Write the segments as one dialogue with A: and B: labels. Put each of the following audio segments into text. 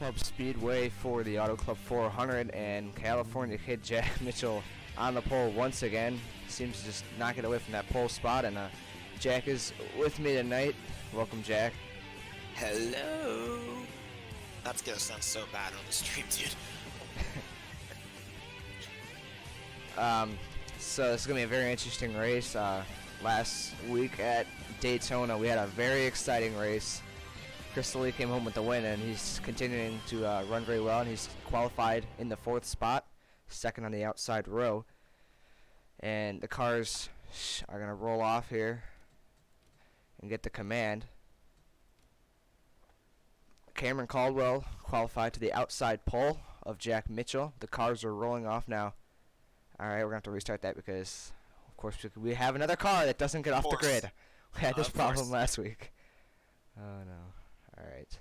A: Club Speedway for the Auto Club 400, and California kid Jack Mitchell on the pole once again. Seems to just not get away from that pole spot, and Jack is with me tonight. Welcome, Jack.
B: Hello. That's gonna sound so bad on the stream, dude.
A: So this is gonna be a very interesting race. Last week at Daytona, we had a very exciting race. Chris Lee came home with the win, and he's continuing to run very well, and he's qualified in the 4th spot, second on the outside row. And the cars are going to roll off here and get the command. Cameron Caldwell qualified to the outside pole of Jack Mitchell. The cars are rolling off now. Alright, we're going to have to restart that because, of course, we have another car that doesn't get off the grid. We had this problem last week. Oh, no. Alright.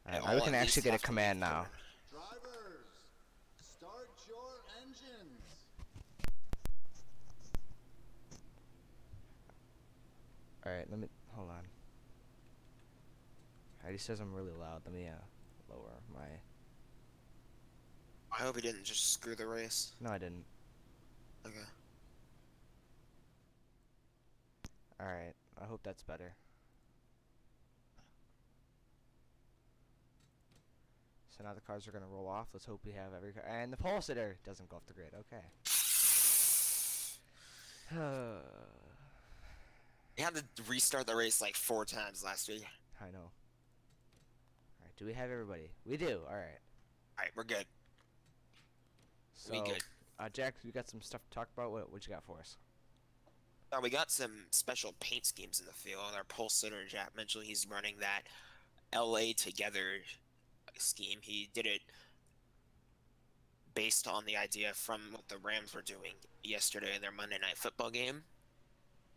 A: Alright, now we can actually get a command now.
C: Drivers, start your engines.
A: Alright, let me, hold on. Alright, he says I'm really loud. Let me lower my...
B: I hope he didn't just screw the race.
A: No, I didn't.
B: Okay.
A: Alright, I hope that's better. So now the cars are going to roll off. Let's hope we have every car. And the pole sitter doesn't go off the grid. Okay.
B: You had to restart the race like 4 times last week.
A: I know. Alright, do we have everybody? We do. Alright.
B: Alright, we're good.
A: So,
B: we good.
A: Jack, you got some stuff to talk about? What you got for us?
B: We got some special paint schemes in the field. Our pole sitter, Jack Mitchell, he's running that LA Together scheme. He did it based on the idea from what the Rams were doing yesterday in their Monday Night Football game.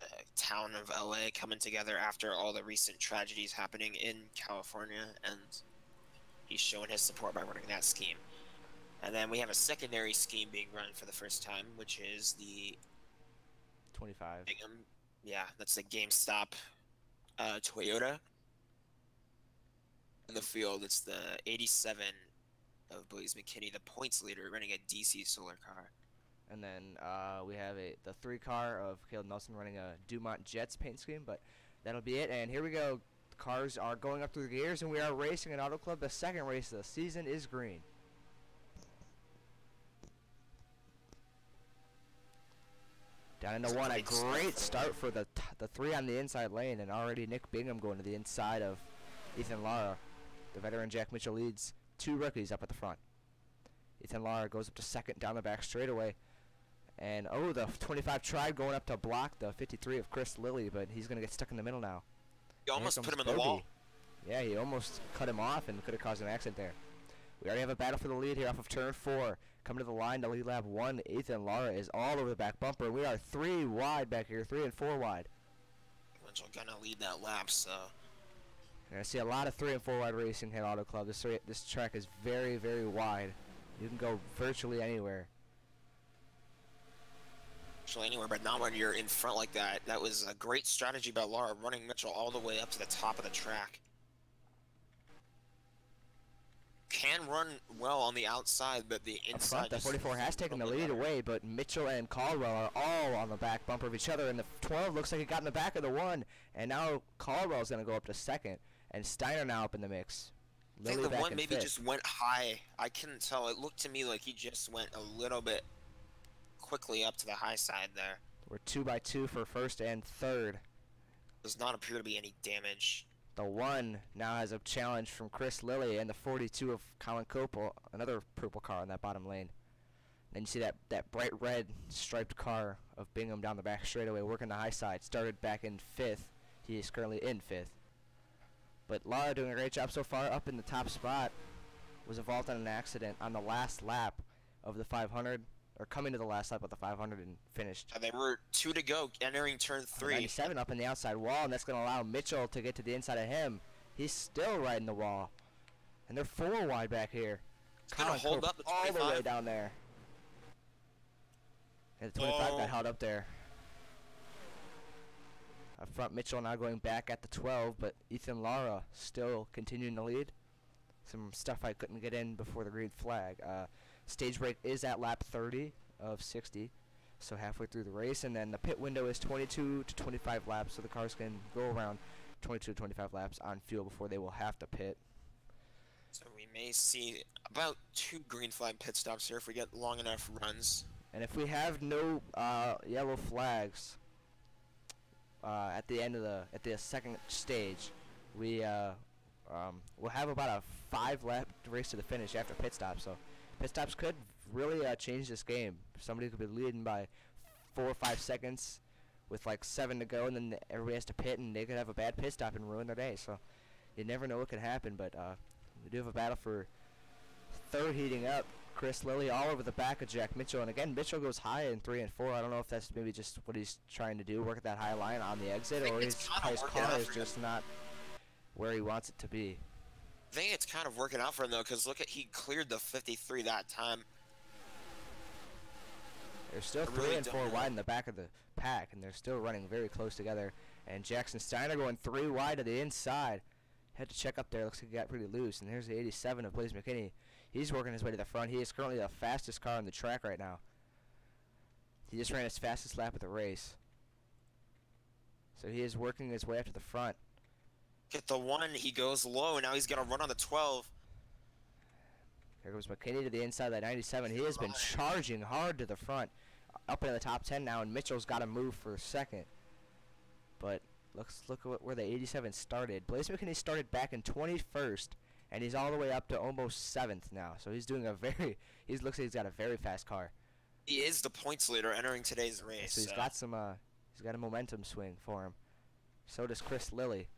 B: The town of LA coming together after all the recent tragedies happening in California, and he's showing his support by running that scheme. And then we have a secondary scheme being run for the first time, which is the
A: 25.
B: Yeah, that's the GameStop Toyota. In the field, it's the 87 of Blaze McKinney, the points leader, running a DC solar car.
A: And then we have the 3 car of Caleb Nelson running a Dumont Jets paint scheme, but that'll be it. And here we go. The cars are going up through the gears, and we are racing an Auto Club. The second race of the season is green. Down into 1, a great start for the 3 on the inside lane, and already Nick Bingham going to the inside of Ethan Lara. The veteran Jack Mitchell leads 2 rookies up at the front. Ethan Lara goes up to second down the back straightaway. And, oh, the 25 tried going up to block the 53 of Chris Lilly, but he's going to get stuck in the middle now.
B: You almost put him in the wall.
A: Yeah, he almost cut him off and could have caused an accident there. We already have a battle for the lead here off of turn 4. Coming to the line to lead lap 1, Ethan Lara is all over the back bumper. We are 3 wide back here, 3 and 4 wide.
B: Mitchell gonna lead that lap, so...
A: And I see a lot of 3 and 4 wide racing here at Auto Club. This track is very, very wide. You can go virtually anywhere.
B: Virtually anywhere, but not when you're in front like that. That was a great strategy by Lara, running Mitchell all the way up to the top of the track. Can run well on the outside, but the inside...
A: The 44 has taken the lead away, but Mitchell and Caldwell are all on the back bumper of each other, and the 12 looks like he got in the back of the 1, and now Caldwell's going to go up to second, and Steiner now up in the mix.
B: I think the 1 maybe just went high. I couldn't tell. It looked to me like he just went a little bit quickly up to the high side there.
A: We're 2 by 2 for first and third.
B: Does not appear to be any damage.
A: The 1 now has a challenge from Chris Lilly, and the 42 of Colin Copel, another purple car on that bottom lane. Then you see that bright red striped car of Bingham down the back straightaway working the high side. Started back in 5th. He is currently in 5th. But Lara doing a great job so far, up in the top spot. Was involved in an accident on the last lap of the 500, or coming to the last lap of the 500 and finished.
B: They were 2 to go, entering turn 3.
A: 97 up in the outside wall, and that's going to allow Mitchell to get to the inside of him. He's still riding the wall. And they're 4 wide back here.
B: It's going to hold up the 25.
A: All the way down there. And the 25 got held up there. Up front, Mitchell now going back at the 12, but Ethan Lara still continuing to lead. Some stuff I couldn't get in before the green flag. Stage break is at lap 30 of 60, so halfway through the race, and then the pit window is 22 to 25 laps, so the cars can go around 22 to 25 laps on fuel before they will have to pit.
B: So we may see about 2 green flag pit stops here if we get long enough runs.
A: And if we have no yellow flags at the end of the second stage, we'll have about a 5-lap race to the finish after pit stops. So pit stops could really change this game. Somebody could be leading by 4 or 5 seconds with like 7 to go, and then everybody has to pit, and they could have a bad pit stop and ruin their day. So you never know what could happen. But we do have a battle for third heating up. Chris Lilly all over the back of Jack Mitchell, and again Mitchell goes high in 3 and 4. I don't know if that's maybe just what he's trying to do, work at that high line on the exit, or his car is just not where he wants it to be.
B: I think it's kind of working out for him though, because look at, he cleared the 53 that time.
A: They're still 3 and 4 wide in the back of the pack, and they're still running very close together. And Jackson Steiner going 3 wide to the inside. Had to check up there. Looks like he got pretty loose. And here's the 87 of Blaze McKinney. He's working his way to the front. He is currently the fastest car on the track right now. He just ran his fastest lap of the race. So he is working his way up to the front.
B: Get the 1, he goes low, and now he's going to run on the 12.
A: Here goes McKinney to the inside of that 97. He has been charging hard to the front. Up into the top 10 now, and Mitchell's got to move for a second. Look at where the 87 started. Blaze McKinney started back in 21st, and he's all the way up to almost 7th now. So he's doing looks like he's got a very fast car.
B: He is the points leader entering today's race.
A: So he's got some he's got a momentum swing for him. So does Chris Lilly.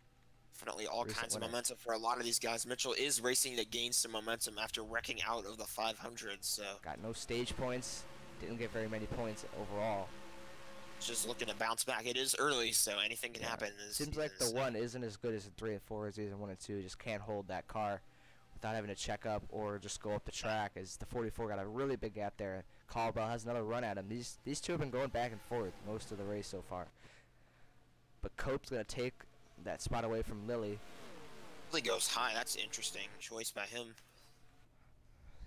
B: Definitely all kinds of momentum for a lot of these guys. Mitchell is racing to gain some momentum after wrecking out of the 500. So
A: got no stage points. Didn't get very many points overall.
B: Just looking to bounce back. It is early, so anything can happen.
A: Seems like the 1 isn't as good as the 3 and 4 as in 1 and 2. Just can't hold that car without having to check up or just go up the track, as the 44 got a really big gap there. Caldwell has another run at him. These two have been going back and forth most of the race so far. But Cope's going to take that spot away from Lilly.
B: Lilly goes high. That's an interesting choice by him.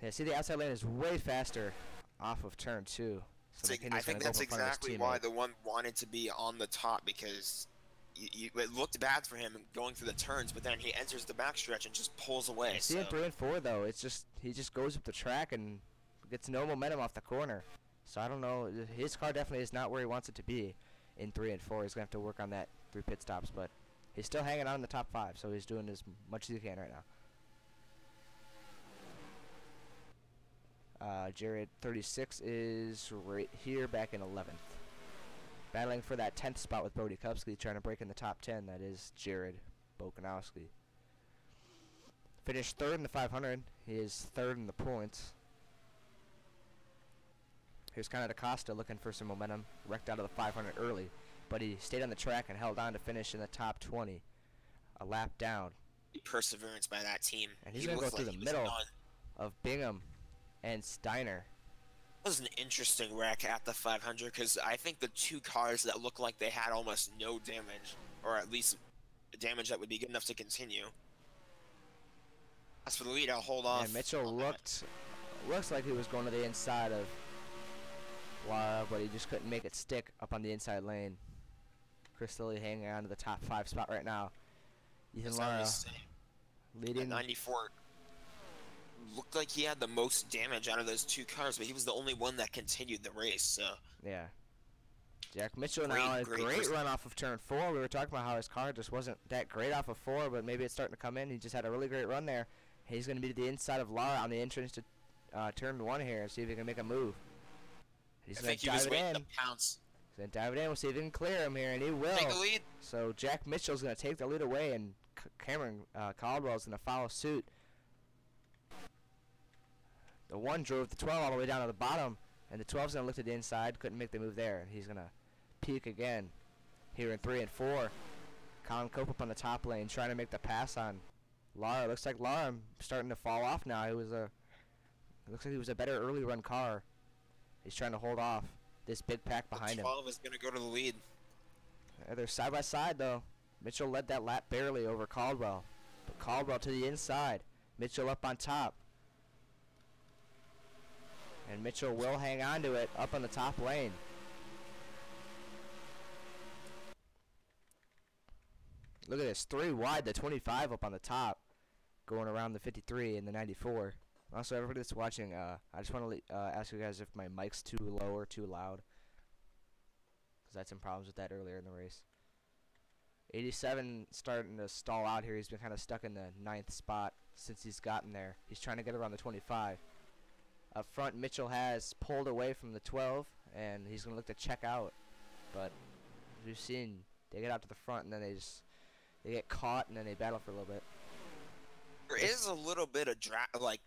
A: Yeah, see, the outside lane is way faster off of turn 2. So
B: I think that's exactly why the 1 wanted to be on the top, because it looked bad for him going through the turns, but then he enters the backstretch and just pulls away.
A: See, in 3 and 4 though, it's just he just goes up the track and gets no momentum off the corner. So I don't know. His car definitely is not where he wants it to be in 3 and 4. He's gonna have to work on that through pit stops, but he's still hanging on in the top 5, so he's doing as much as he can right now. Jared 36 is right here back in 11th. Battling for that 10th spot with Brody Kupski, trying to break in the top 10. That is Jared Bokanowski. Finished 3rd in the 500. He is 3rd in the points. Here's Connor DaCosta looking for some momentum. Wrecked out of the 500 early, but he stayed on the track and held on to finish in the top 20. A lap down.
B: Perseverance by that team.
A: And he's going to go through the middle of Bingham and Steiner.
B: It was an interesting wreck at the 500, because I think the 2 cars that looked like they had almost no damage, or at least damage that would be good enough to continue. As for the lead, I'll hold off.
A: And Mitchell looks like he was going to the inside of Lara, but he just couldn't make it stick up on the inside lane. Chris Lilly hanging on to the top 5 spot right now. Ethan Lara leading.
B: 94. Looked like he had the most damage out of those 2 cars, but he was the only one that continued the race. So
A: yeah, Jack Mitchell now a great run off of turn 4. We were talking about how his car just wasn't that great off of 4, but maybe it's starting to come in. He just had a really great run there. He's going to be to the inside of Lara on the entrance to turn 1 here and see if he can make a move. He's going to dive it in. He's going to dive it in. We'll see if he can clear him here, and he will.
B: Take the lead.
A: So Jack Mitchell's going to take the lead away, and Cameron Caldwell's going to follow suit. The 1 drove the 12 all the way down to the bottom, and the 12's going to look to the inside. Couldn't make the move there, and he's going to peak again here in 3 and 4. Colin Cope up on the top lane trying to make the pass on Lara. Looks like Lara starting to fall off now. It looks like he was a better early run car. He's trying to hold off this big pack behind him.
B: 12 is going to go to the lead.
A: They're side by side though. Mitchell led that lap barely over Caldwell. But Caldwell to the inside. Mitchell up on top. And Mitchell will hang on to it up on the top lane. Look at this, 3 wide, the 25 up on the top, going around the 53 and the 94. Also, everybody that's watching, I just want to ask you guys if my mic's too low or too loud, because I had some problems with that earlier in the race. 87 starting to stall out here. He's been kind of stuck in the 9th spot since he's gotten there. He's trying to get around the 25. Up front, Mitchell has pulled away from the 12, and he's going to look to check out. But as we've seen, they get out to the front, and then they get caught, and then they battle for a little bit.
B: There is a little bit of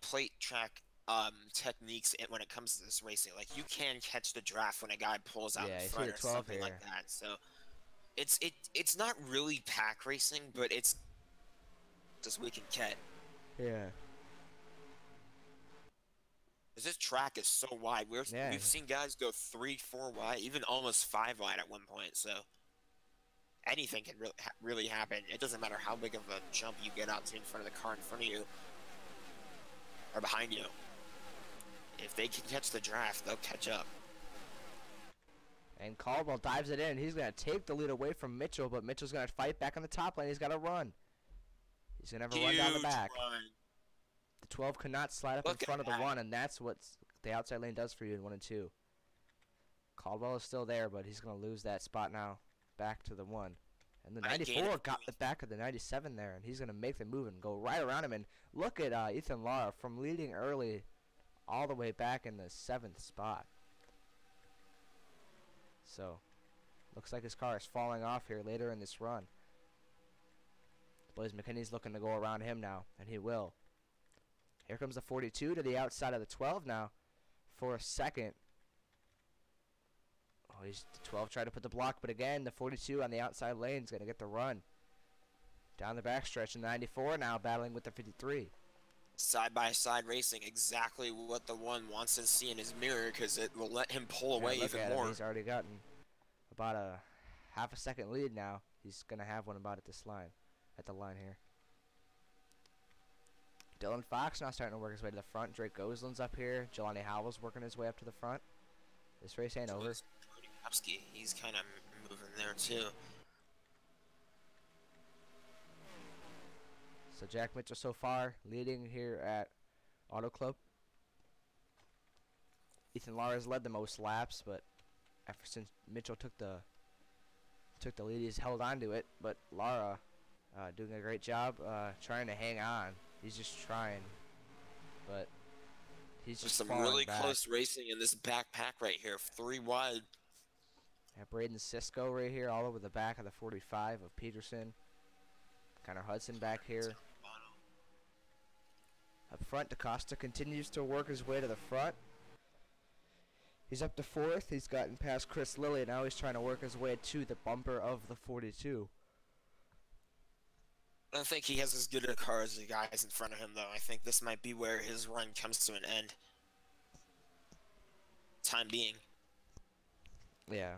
B: plate track techniques when it comes to this racing. Like, you can catch the draft when a guy pulls out in front or something like that. So it's not really pack racing, but it's just we can catch.
A: Yeah.
B: This track is so wide. We've seen guys go 3, 4 wide, even almost 5 wide at one point. So anything can really happen. It doesn't matter how big of a jump you get out to in front of the car in front of you or behind you. If they can catch the draft, they'll catch up.
A: And Caldwell dives it in. He's going to take the lead away from Mitchell, but Mitchell's going to fight back on the top lane. He's got to run. He's going to have a run down the back. The 12 cannot slide up in front of the 1, and that's what the outside lane does for you in 1 and 2. Caldwell is still there, but he's going to lose that spot now. Back to the 1. And the 94 got the back of the 97 there, and he's going to make the move and go right around him. And look at Ethan Lara from leading early all the way back in the 7th spot. So, looks like his car is falling off here later in this run. Blaze McKinney's looking to go around him now, and he will. Here comes the 42 to the outside of the 12 now for a second. Oh, the 12 tried to put the block, but again, the 42 on the outside lane is going to get the run. Down the backstretch, and the 94 now battling with the 53.
B: Side-by-side racing, exactly what the 1 wants to see in his mirror, because it will let him pull away even more.
A: He's already gotten about a half a second lead now. He's going to have one about at this line, at the line here. Dylan Fox now starting to work his way to the front. Drake Goslin's up here. Jelani Howell's working his way up to the front. This race ain't over.
B: He's kind of moving there too.
A: So Jack Mitchell so far leading here at Auto Club. Ethan Lara's led the most laps, but since Mitchell took the lead, he's held on to it. But Lara doing a great job trying to hang on. He's just trying, but he's just
B: some
A: falling
B: really
A: back.
B: Close racing in this backpack right here. 3 wide.
A: Yeah, Braden Sisko right here, all over the back of the 45 of Peterson. Connor Hudson back here. Up front, DaCosta continues to work his way to the front. He's up to 4th. He's gotten past Chris Lilly. Now he's trying to work his way to the bumper of the 42.
B: I don't think he has as good a car as the guys in front of him, though. I think this might be where his run comes to an end. Time being.
A: Yeah.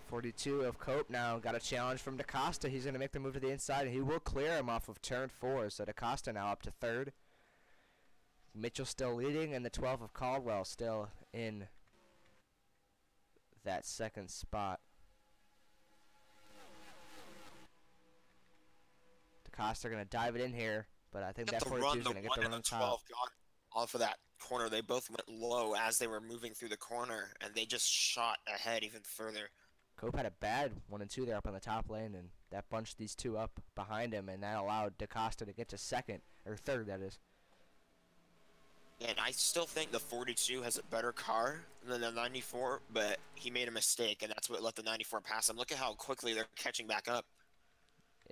A: 42 of Cope now got a challenge from DaCosta. He's going to make the move to the inside, and he will clear him off of turn 4. So DaCosta now up to 3rd. Mitchell still leading, and the 12 of Caldwell still in that 2nd spot. DaCosta going to dive it in here, but I think that 42 is going to get the run on top.
B: Off of that corner, they both went low as they were moving through the corner, and they just shot ahead even further.
A: Cope had a bad 1 and 2 there up on the top lane, and that bunched these 2 up behind him, and that allowed DaCosta to get to 2nd, or 3rd, that is.
B: And I still think the 42 has a better car than the 94, but he made a mistake, and that's what let the 94 pass him. Look at how quickly they're catching back up.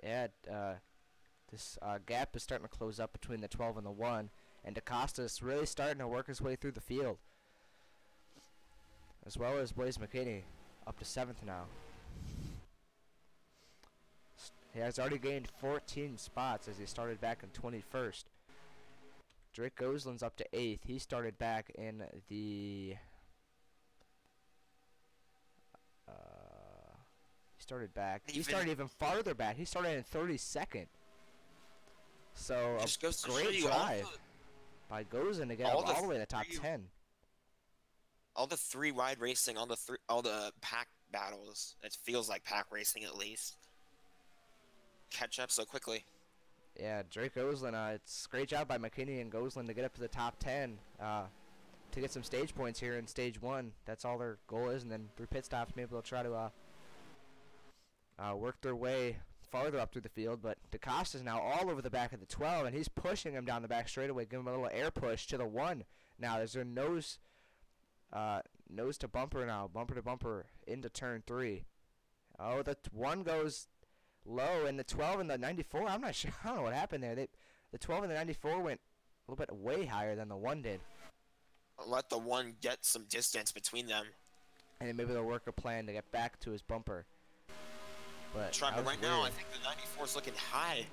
A: Yeah, this gap is starting to close up between the 12 and the 1, and DaCosta is really starting to work his way through the field. As well as Blaze McKinney, up to 7th now. He has already gained 14 spots as he started back in 21st. Drake Goslin's up to 8th. He started back in the He started back. He
B: Even-
A: started even farther back. He started in 32nd. So
B: Just
A: a
B: goes to show
A: great
B: you
A: drive by Gozin to get
B: all
A: up
B: the
A: all the way to the top
B: three-
A: 10.
B: all the three wide racing, all the pack battles. It feels like pack racing at least. Catch up so quickly.
A: Yeah, Drake Gozlin, it's a great job by McKinney and Gozlin to get up to the top 10 to get some stage points here in stage 1. That's all their goal is, and then through pit stops, maybe they'll try to work their way farther up through the field. But DaCosta's now all over the back of the 12, and he's pushing him down the back straightaway, giving him a little air push to the 1. Now there's a nose to bumper now, bumper to bumper into turn 3. Oh, the 1 goes low, and the 12 and the 94, I'm not sure. I don't know what happened there. The 12 and the 94 went a little bit way higher than the 1 did.
B: Let the 1 get some distance between them.
A: And then maybe they'll work a plan to get back to his bumper. But
B: Right now, I think the 94 is looking high.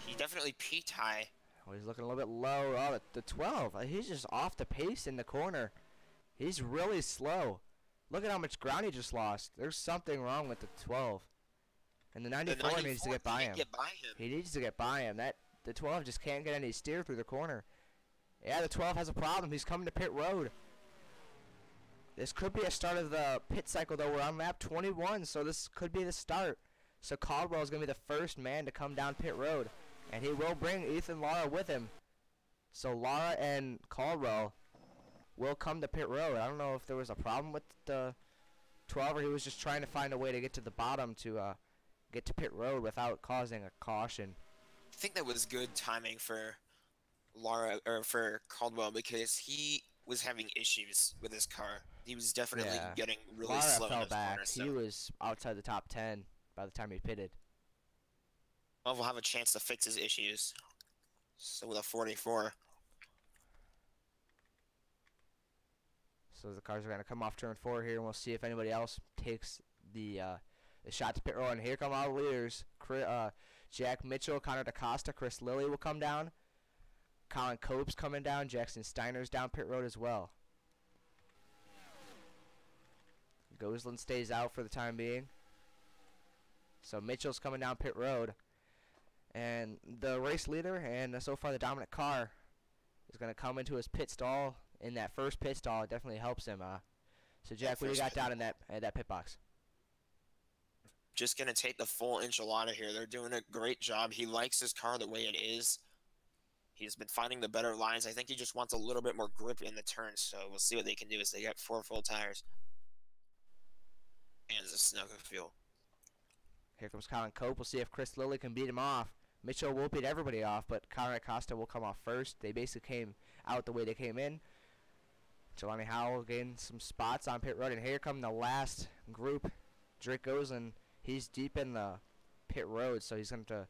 B: He definitely peaked high.
A: Oh, he's looking a little bit low. Oh, the 12, he's just off the pace in the corner. He's really slow. Look at how much ground he just lost. There's something wrong with the 12. And the 94 needs to get by him. He needs to get by him. The 12 just can't get any steer through the corner. Yeah, the 12 has a problem. He's coming to pit road. This could be a start of the pit cycle, though. We're on lap 21, so this could be the start. So Caldwell is going to be the first man to come down pit road. And he will bring Ethan Lara with him. So Lara and Caldwell will come to pit road. I don't know if there was a problem with the 12 or he was just trying to find a way to get to the bottom to get to pit road without causing a caution.
B: I think that was good timing for for Caldwell because he was having issues with his car. He was definitely getting really
A: Lara
B: slow in
A: fell
B: his
A: back.
B: corner, so
A: He was outside the top 10 by the time he pitted.
B: we'll have a chance to fix his issues. So with a 44.
A: So the cars are going to come off turn 4 here, and we'll see if anybody else takes the shot to pit road. And here come all the leaders. Jack Mitchell, Connor DaCosta, Chris Lilly will come down. Colin Cope's coming down. Jackson Steiner's down pit road as well. Gozlin stays out for the time being. So Mitchell's coming down pit road. And the race leader and so far the dominant car is going to come into his pit stall. In that first pit stall, it definitely helps him. So Jack, what do you got down in that pit box?
B: Just going to take the full enchilada here. They're doing a great job. He likes his car the way it is. He's been finding the better lines. I think he just wants a little bit more grip in the turns, so we'll see what they can do as they get 4 full tires. And a snug of fuel.
A: Here comes Colin Cope. We'll see if Chris Lilly can beat him off. Mitchell will beat everybody off, but Connor Acosta will come off first. They basically came out the way they came in. Jelani Howell gained some spots on pit road, and here come the last group. Drake Gozlin, he's deep in the pit road, so he's going to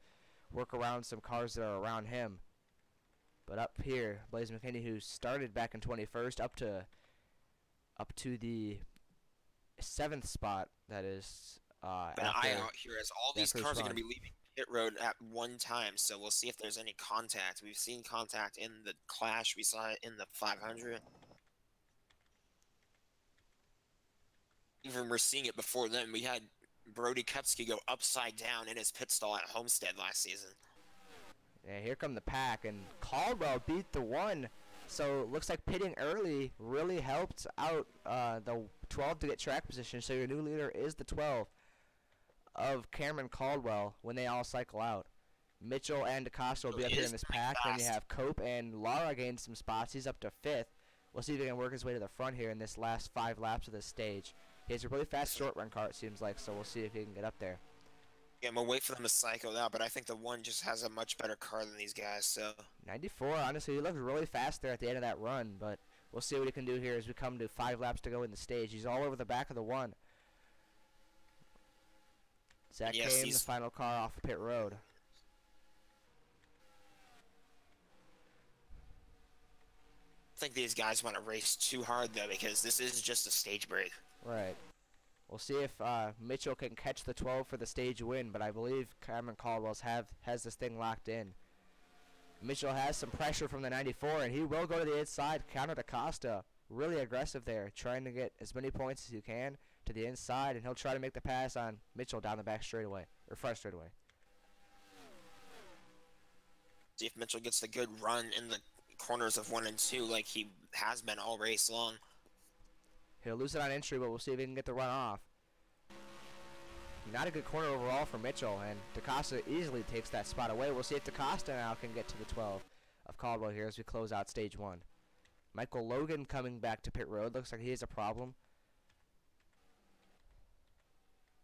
A: work around some cars that are around him. But up here, Blaze McKinney, who started back in 21st, up to the 7th spot. That is.
B: An eye out here as all these cars are going to be leaving pit road at one time, so we'll see if there's any contact. We've seen contact in the Clash. We saw it in the 500. Even we're seeing it before then. We had Brody Kupski go upside down in his pit stall at Homestead last season.
A: Yeah, here come the pack, and Caldwell beat the 1. So looks like pitting early really helped out the 12 to get track position. So your new leader is the 12 of Cameron Caldwell when they all cycle out. Mitchell and DaCosta will be up here in this pack. Then you have Cope and Lara gained some spots. He's up to 5th. We'll see if he can work his way to the front here in this last 5 laps of this stage. He has a really fast short run car, it seems like, so we'll see if he can get up there.
B: Yeah, I'm going to wait for them to cycle out, but I think the 1 just has a much better car than these guys, so.
A: 94, honestly, he looks really fast there at the end of that run, but we'll see what he can do here as we come to 5 laps to go in the stage. He's all over the back of the 1. Zach Kane, the final car off pit road.
B: I think these guys want to race too hard, though, because this is just a stage break.
A: Right. We'll see if Mitchell can catch the 12 for the stage win, but I believe Cameron Caldwell has this thing locked in. Mitchell has some pressure from the 94, and he will go to the inside. Connor DaCosta, really aggressive there, trying to get as many points as he can, to the inside, and he'll try to make the pass on Mitchell down the back straightaway, or front straightaway.
B: See if Mitchell gets the good run in the corners of 1 and 2 like he has been all race long.
A: He'll lose it on entry, but we'll see if he can get the run off. Not a good corner overall for Mitchell, and DaCosta easily takes that spot away. We'll see if DaCosta now can get to the 12 of Caldwell here as we close out stage 1. Michael Logan coming back to pit road. Looks like he has a problem.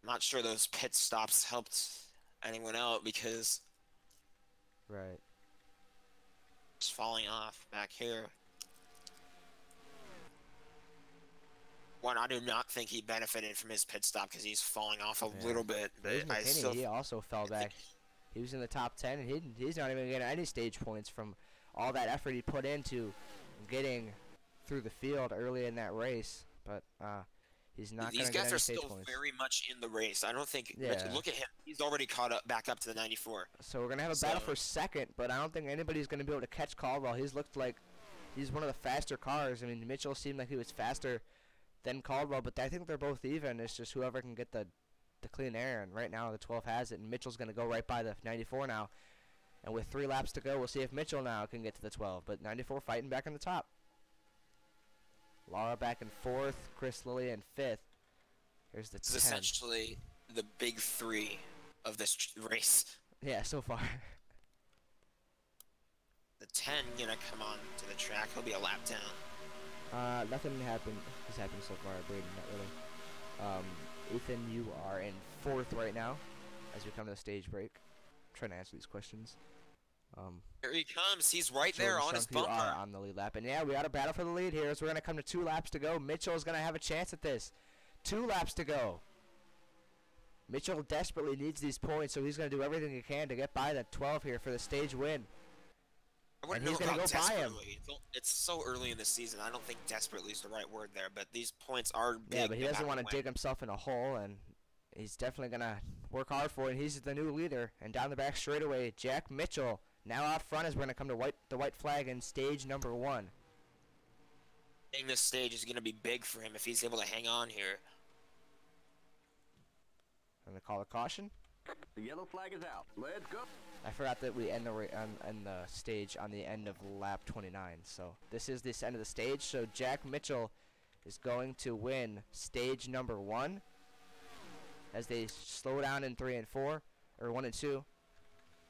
B: I'm not sure those pit stops helped anyone out because
A: Right.
B: it's falling off back here. One, I do not think he benefited from his pit stop because he's falling off a little bit.
A: Bruce
B: But I
A: McKinney,
B: still
A: he also fell back. He was in the top 10, and he's not even getting any stage points from all that effort he put into getting through the field early in that race. But he's not going
B: these
A: to get
B: guys
A: any
B: are
A: stage
B: still
A: points.
B: very much in the race. I don't think.
A: Yeah.
B: Look at him. He's already caught up back up to the 94.
A: So we're going to have a battle for second, but I don't think anybody's going to be able to catch Caldwell. He's looked like he's one of the faster cars. I mean, Mitchell seemed like he was faster than Caldwell, but I think they're both even. It's just whoever can get the clean air, and right now the 12 has it, and Mitchell's going to go right by the 94 now. And with 3 laps to go, we'll see if Mitchell now can get to the 12. But 94 fighting back on the top. Lara back in 4th, Chris Lilly in 5th. Here's the 10.
B: This is essentially the big 3 of this race.
A: Yeah, so far.
B: The 10 gonna come on to the track. He'll be a lap down.
A: Nothing has happened so far, Braden, not really. Ethan, you are in 4th right now as we come to the stage break. I'm trying to answer these questions.
B: Here he comes. He's right there on his
A: Shunk, you
B: bumper.
A: are on the lead lap. And yeah, we got a battle for the lead here. So we're going to come to 2 laps to go. Mitchell's going to have a chance at this. 2 laps to go. Mitchell desperately needs these points, so he's going to do everything he can to get by that 12 here for the stage win. And he's going to go by him.
B: It's so early in the season. I don't think desperately is the right word there, but these points are big.
A: Yeah, but he doesn't want to
B: win.
A: dig himself in a hole, and he's definitely going to work hard for it. He's the new leader. And down the back straightaway, Jack Mitchell now out front as we're going to come to the white flag in stage number 1.
B: I think this stage is going to be big for him if he's able to hang on here.
A: I'm going to call a caution.
D: The yellow flag is out. Let's go.
A: I forgot that we end the stage on the end of lap 29. So this is this end of the stage. So Jack Mitchell is going to win stage number 1 as they slow down in 3 and 4, or 1 and 2.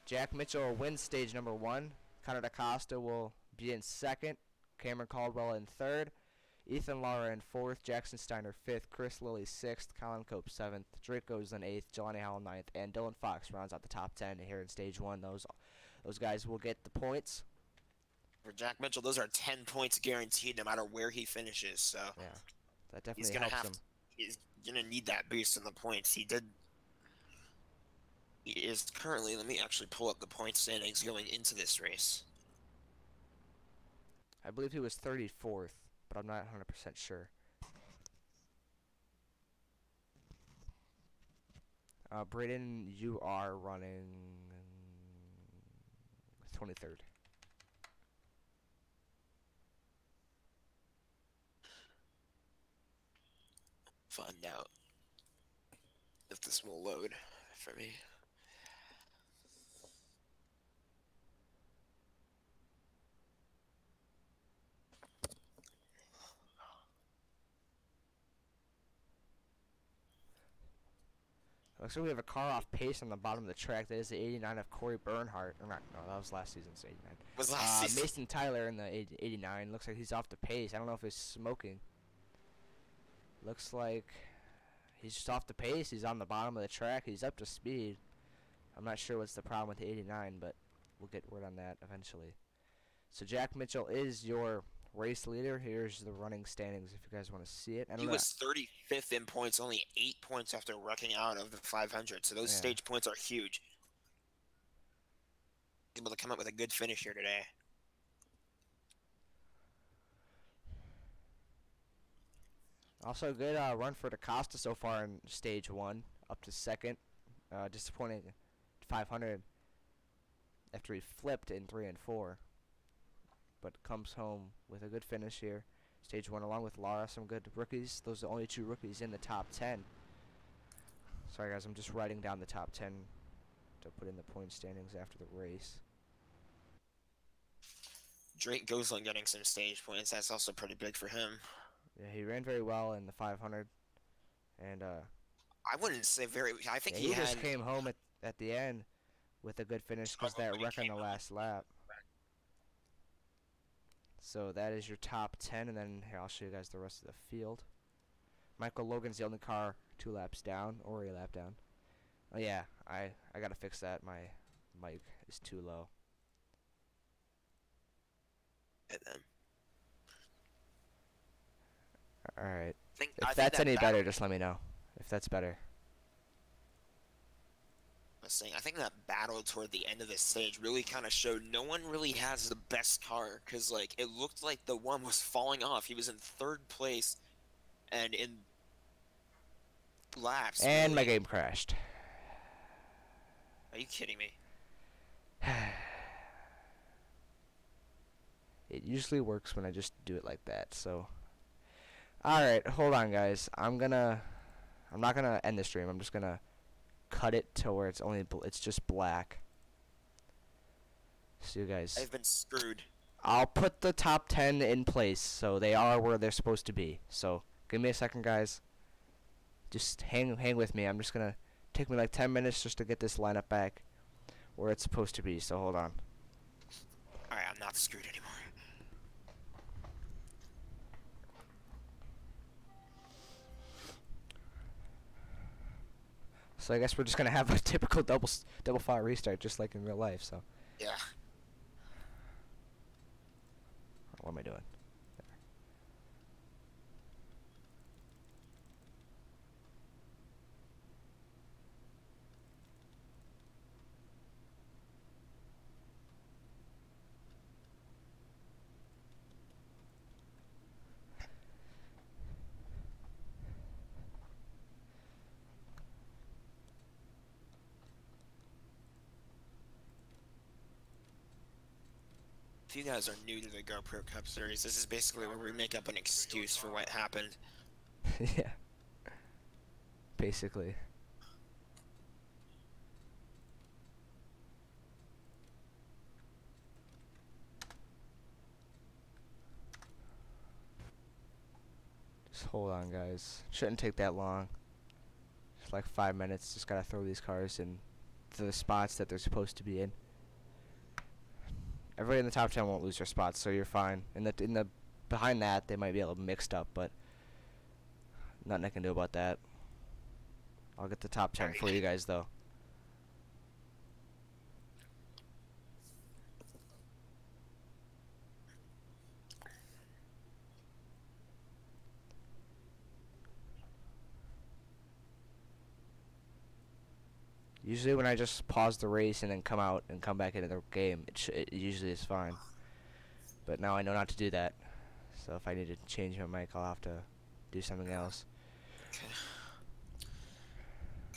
A: Jack Mitchell wins stage number 1. Connor DaCosta will be in 2nd. Cameron Caldwell in 3rd. Ethan Lara in 4th. Jackson Steiner 5th. Chris Lilly 6th. Colin Cope 7th. Drake goes in 8th. Jelani Howell 9th. And Dylan Fox rounds out the top 10 here in stage 1. Those guys will get the points.
B: For Jack Mitchell, those are 10 points guaranteed no matter where he finishes. So
A: Yeah, that definitely helps him.
B: He's gonna need that boost in the points. He is currently. Let me actually pull up the point standings going into this race.
A: I believe he was 34th, but I'm not 100% sure. Braden, you are running 23rd.
B: Find out if this will load for me.
A: Looks like we have a car off pace on the bottom of the track. That is the 89 of Corey Bernhardt. Or not, no, that was last season's 89.
B: Was last season.
A: Mason Tyler in the 89. Looks like he's off the pace. I don't know if he's smoking. Looks like he's just off the pace. He's on the bottom of the track. He's up to speed. I'm not sure what's the problem with the 89, but we'll get word on that eventually. So Jack Mitchell is your race leader. Here's the running standings if you guys want to see it.
B: He was 35th in points, only 8 points after wrecking out of the 500. So those stage points are huge. He's able to come up with a good finish here today.
A: Also a good run for DaCosta so far in stage 1, up to 2nd. Disappointing 500 after he flipped in 3 and 4. But comes home with a good finish here. Stage 1 along with Lara, some good rookies. Those are the only 2 rookies in the top 10. Sorry guys, I'm just writing down the top 10 to put in the point standings after the race.
B: Drake Gosling getting some stage points. That's also pretty big for him.
A: Yeah, he ran very well in the 500, and
B: I wouldn't say very. I think
A: yeah,
B: he
A: he
B: had.
A: just came home at the end with a good finish because that wreck on the last lap. So that is your top 10, and then here I'll show you guys the rest of the field. Michael Logan's the only car 2 laps down, or a lap down. Oh yeah, I gotta fix that. My mic is too low.
B: And then
A: Alright.
B: I
A: If
B: think
A: that's
B: that
A: any
B: battle,
A: better, just let me know. If that's better.
B: I think that battle toward the end of the stage really kind of showed no one really has the best car, because like it looked like the one was falling off. He was in 3rd place, and in laps.
A: And my
B: really.
A: game crashed.
B: Are you kidding me?
A: It usually works when I just do it like that, so. Alright, hold on guys. I'm not gonna end the stream. I'm just gonna cut it to where it's just black. So you guys,
B: I've been screwed.
A: I'll put the top 10 in place so they are where they're supposed to be. So give me a second guys. Just hang with me. I'm just gonna take me like 10 minutes just to get this lineup back where it's supposed to be. So hold on.
B: Alright, I'm not screwed anymore.
A: So I guess we're just gonna have a typical double file restart just like in real life. So
B: Yeah.
A: what am I doing?
B: If you guys are new to the GoPro Cup Series, this is basically where we make up an excuse for what happened.
A: Yeah. Basically. Just hold on, guys. Shouldn't take that long. Just like 5 minutes. Just gotta throw these cars in to the spots that they're supposed to be in. Everybody in the top 10 won't lose their spots, so you're fine. In the behind that, they might be a little mixed up, but nothing I can do about that. I'll get the top 10 for you guys, though. Usually when I just pause the race and then come out and come back into the game, it usually is fine. But now I know not to do that. So if I need to change my mic, I'll have to do something else.
B: Okay.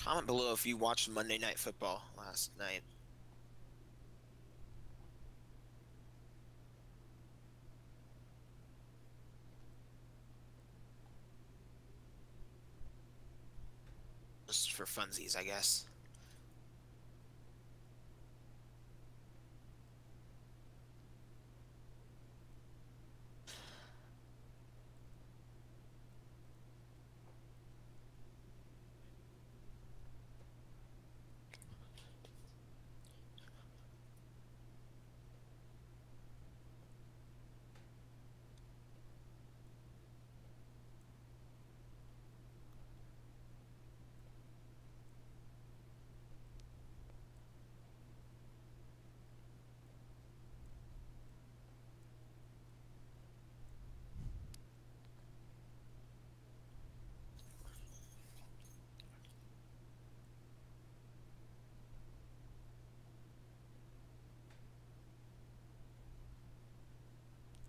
B: Comment below if you watched Monday Night Football last night. Just for funsies, I guess.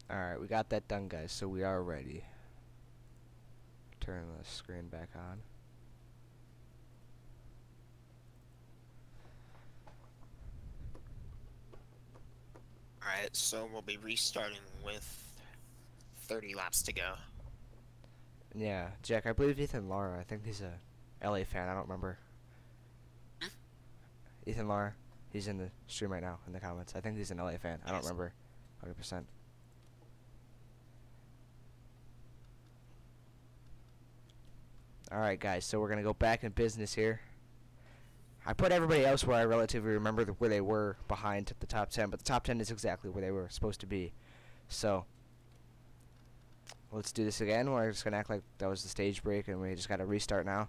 A: Alright, we got that done, guys, so we are ready. Turn the screen back on.
B: Alright, so we'll be restarting with 30 laps to go.
A: Yeah, Jack, I believe Ethan Lara. I think he's a LA fan. I don't remember.
B: Hmm?
A: Ethan Lara. He's in the stream right now in the comments. I think he's an LA fan. I don't
B: Yes.
A: remember 100%. Alright, guys, so we're going to go back in business here. I put everybody else where I relatively remember where they were behind the top 10, but the top 10 is exactly where they were supposed to be. So, let's do this again. We're just going to act like that was the stage break and we just got to restart now.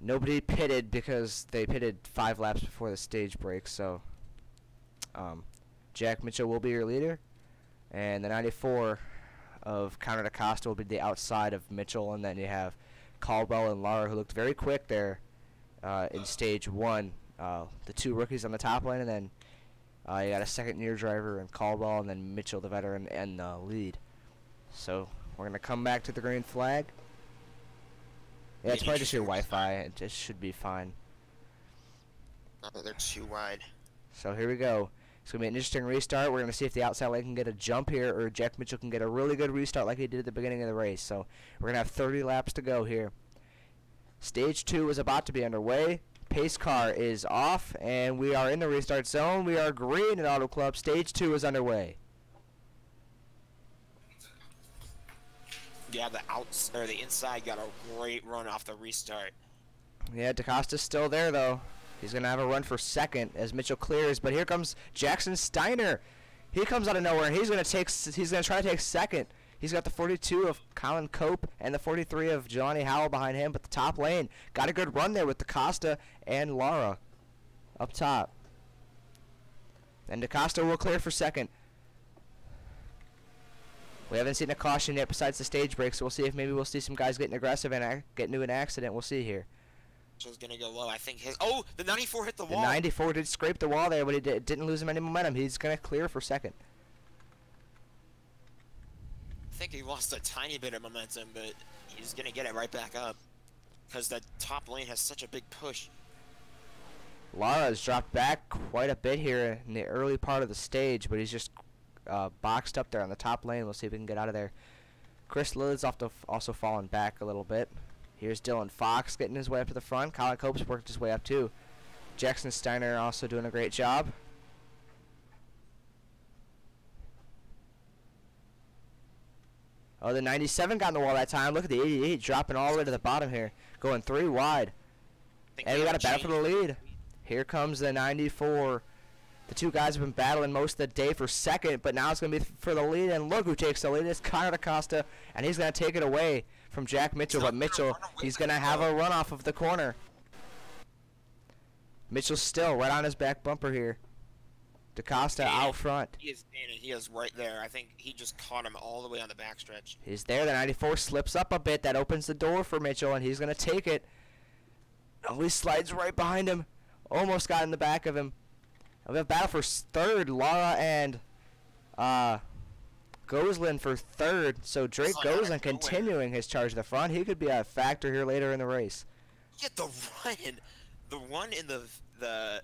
A: Nobody pitted because they pitted 5 laps before the stage break, so Jack Mitchell will be your leader, and the 94 of Counter DaCosta will be the outside of Mitchell, and then you have Caldwell and Lara, who looked very quick there in stage 1. The 2 rookies on the top lane, and then you got a second-year driver in Caldwell, and then Mitchell, the veteran, and the lead. So we're going to come back to the green flag. Yeah, it's probably just your Wi-Fi. It just should be fine.
B: Oh, they're too wide.
A: So here we go. It's going to be an interesting restart. We're going to see if the outside lane can get a jump here or Jack Mitchell can get a really good restart like he did at the beginning of the race. So we're going to have 30 laps to go here. Stage 2 is about to be underway. Pace car is off, and we are in the restart zone. We are green at Auto Club. Stage 2 is underway.
B: Yeah, the inside got a great run off the restart.
A: Yeah, DaCosta's still there, though. He's going to have a run for second as Mitchell clears, but here comes Jackson Steiner. He comes out of nowhere, and he's going to try to take second. He's got the 42 of Colin Cope and the 43 of Johnny Howell behind him, but the top lane got a good run there with DaCosta and Lara up top. And DaCosta will clear for second. We haven't seen a caution yet besides the stage break, so we'll see if maybe we'll see some guys getting aggressive and get into an accident. We'll see here.
B: Mitchell's gonna go low. I think his. Oh, the 94 hit the
A: The
B: wall.
A: 94 did scrape the wall there, but he didn't lose him any momentum. He's going to clear for second.
B: I think he lost a tiny bit of momentum, but he's gonna get it right back up because the top lane has such a big push.
A: Lara's dropped back quite a bit here in the early part of the stage, but he's just boxed up there on the top lane. We'll see if we can get out of there. Chris Lillard's also fallen back a little bit. Here's Dylan Fox getting his way up to the front. Colin Cope's worked his way up too. Jackson Steiner also doing a great job. Oh, the 97 got in the wall that time. Look at the 88 dropping all the way to the bottom here. Going 3 wide. And we got a battle for the lead. Here comes the 94. The two guys have been battling most of the day for second, but now it's going to be for the lead. And look who takes the lead. It's Counter DaCosta, and he's going to take it away from Jack Mitchell. But Mitchell, he's going to have a run off of the corner. Mitchell's still right on his back bumper here. DaCosta out front.
B: He is right there. I think he just caught him all the way on the backstretch.
A: He's there. The 94 slips up a bit. That opens the door for Mitchell, and he's going to take it. Oh, he slides right behind him. Almost got in the back of him. We have battle for third. Lara and Gosling for third. So Drake Gosling continuing his charge to the front. He could be a factor here later in the race.
B: Yeah, the one in the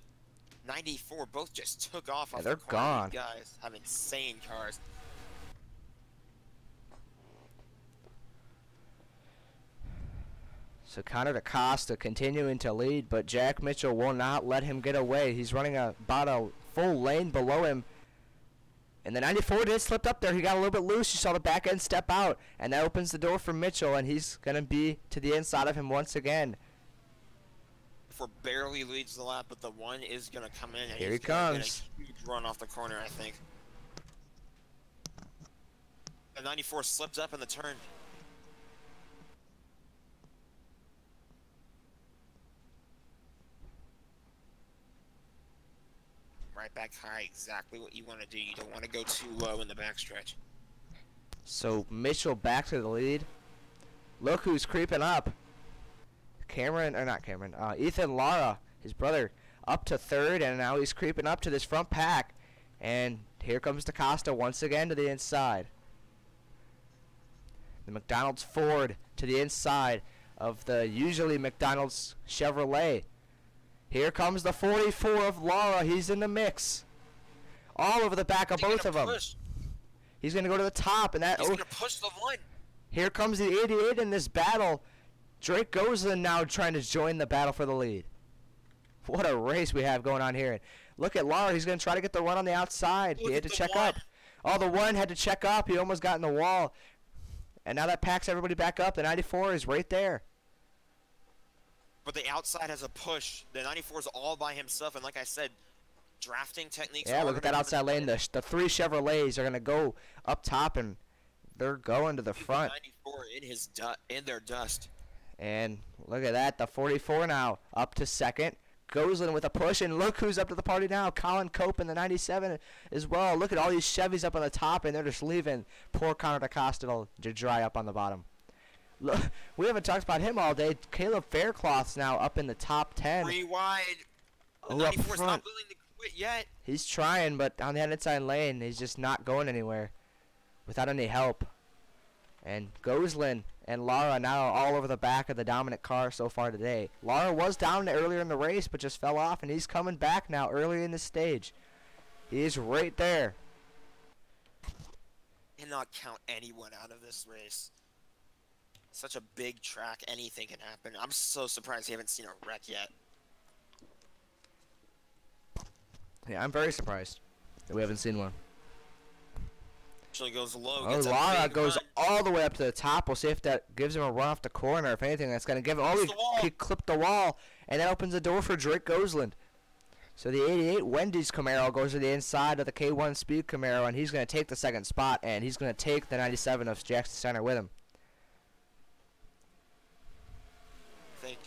B: 94 both just took off.
A: Yeah,
B: Off
A: they're
B: the corner.
A: gone.
B: These guys have insane cars.
A: So Counter DaCosta continuing to lead, but Jack Mitchell will not let him get away. He's running about a full lane below him. And the 94 did slip up there. He got a little bit loose. You saw the back end step out, and that opens the door for Mitchell, and he's going to be to the inside of him once again.
B: For barely leads the lap, but the one is going to come in. And
A: Here
B: he's
A: he
B: gonna
A: comes.
B: Get a huge run off the corner, I think. The 94 slipped up in the turn. Right back high, exactly what you want to do. You don't want to go too low in the backstretch.
A: So Mitchell back to the lead. Look who's creeping up. Ethan Lara, his brother, up to third, and now he's creeping up to this front pack. And here comes DaCosta once again to the inside. The McDonald's Ford to the inside of the usually McDonald's Chevrolet. Here comes the 44 of Lara. He's in the mix. All over the back of both of them. He's going to go to the top, and that...
B: He's gonna push the one.
A: Here comes the 88 in this battle. Drake Gosselin now trying to join the battle for the lead. What a race we have going on here. Look at Lara. He's going to try to get the run on the outside. He had to check up. Oh, the one had to check up. He almost got in the wall. And now that packs everybody back up. The 94 is right there.
B: But the outside has a push. The 94 is all by himself, and like I said, drafting techniques.
A: Yeah, look at that outside lane. The 3 Chevrolets are going to go up top, and they're going to the front.
B: 94 in their dust.
A: And look at that. The 44 now up to second. Gosselin with a push, and look who's up to the party now. Colin Cope in the 97 as well. Look at all these Chevys up on the top, and they're just leaving poor Connor DeCosta to dry up on the bottom. Look, we haven't talked about him all day. Caleb Faircloth's now up in the top 10.
B: 3 wide. The
A: Oh, up
B: 94's
A: front.
B: not willing to quit yet.
A: He's trying, but on that inside lane, he's just not going anywhere without any help. And Gosselin and Lara now all over the back of the dominant car so far today. Lara was down earlier in the race, but just fell off, and he's coming back now early in the stage. He's right there.
B: Cannot count anyone out of this race. Such a big track, anything can happen. I'm so surprised you haven't seen a wreck yet.
A: Yeah, I'm very surprised that we haven't seen one.
B: Actually goes low.
A: Oh,
B: Gets a
A: Lara
B: big
A: goes
B: run.
A: all the way up to the top. We'll see if that gives him a run off the corner. If anything, that's going to give him... Oh,
B: Hits the wall.
A: he clipped the wall, and that opens the door for Drake Gosselin. So the 88 Wendy's Camaro goes to the inside of the K1 Speed Camaro, and he's going to take the second spot, and he's going to take the 97 of Jackson Steiner with him.
B: I think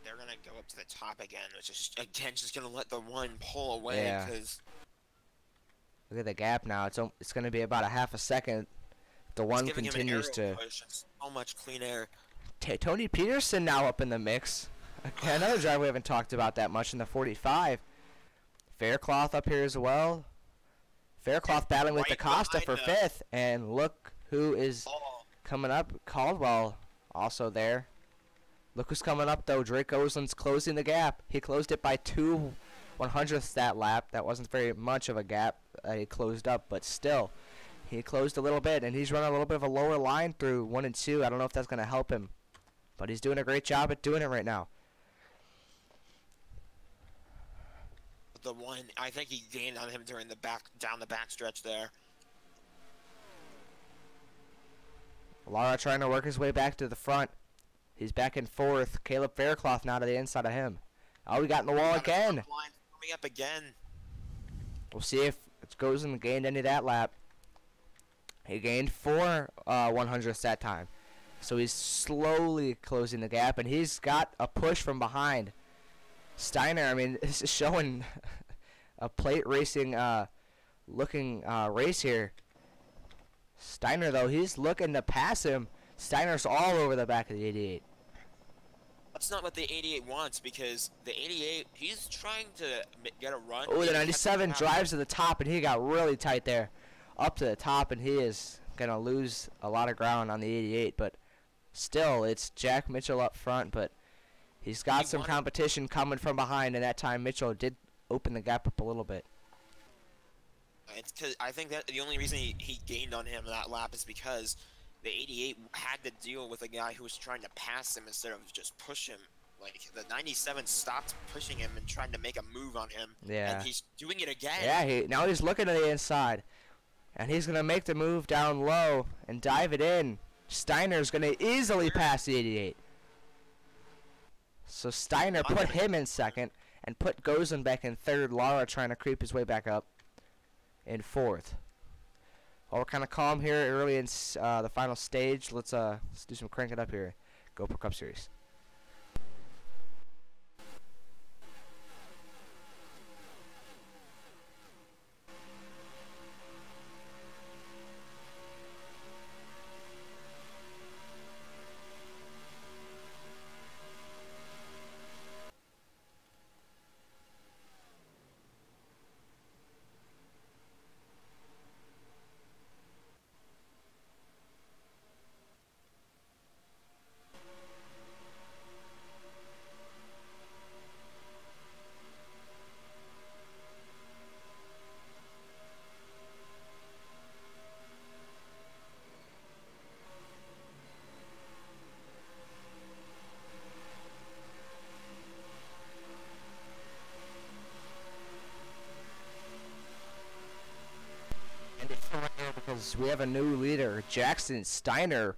B: they're going to go up to the top again, which is, again, just going to let the one pull away.
A: Yeah.
B: Because
A: Look at the gap now. It's going to be about a half a second. The one continues to...
B: So much clean air.
A: Tony Peterson now up in the mix. Okay, another driver we haven't talked about that much in the 45. Faircloth up here as well. Faircloth battling with
B: Right
A: DaCosta for
B: behind
A: 5th. And look who is
B: Oh,
A: coming up. Caldwell also there. Look who's coming up, though. Drake Gosselin's closing the gap. He closed it by 2 100ths that lap. That wasn't very much of a gap he closed up, but still. He closed a little bit, and he's running a little bit of a lower line through 1 and 2. I don't know if that's going to help him, but he's doing a great job at doing it right now.
B: the one, I think he gained on him during the down the back stretch there.
A: Lara trying to work his way back to the front. He's back in 4th. Caleb Faircloth now to the inside of him. Oh, we got in the wall again.
B: Line coming up again.
A: We'll see if Gosselin gained any of that lap. He gained 4 100ths that time. So he's slowly closing the gap, and he's got a push from behind. Steiner, I mean, this is showing a plate racing looking race here. Steiner, though, he's looking to pass him. Steiner's all over the back of the 88.
B: That's not what the 88 wants, because the 88, he's trying to get a run.
A: Oh, the
B: He's
A: 97
B: catching
A: drives to the top, and he got really tight there. Up to the top, and he is going to lose a lot of ground on the 88. But still, it's Jack Mitchell up front, but he's got some competition coming from behind, and that time Mitchell did open the gap up a little bit.
B: It's 'cause I think that the only reason he gained on him that lap is because the 88 had to deal with a guy who was trying to pass him instead of just push him. Like, the 97 stopped pushing him and trying to make a move on him.
A: Yeah.
B: And he's doing it again.
A: Yeah, now he's looking to the inside. And he's going to make the move down low and dive it in. Steiner's going to easily pass the 88. So Steiner put him in 2nd and put Gosselin back in 3rd. Lara trying to creep his way back up in 4th. Well, we're kind of calm here early in the final stage. Let's do some crank it up here. GoPro Cup Series. as we have a new leader. Jackson Steiner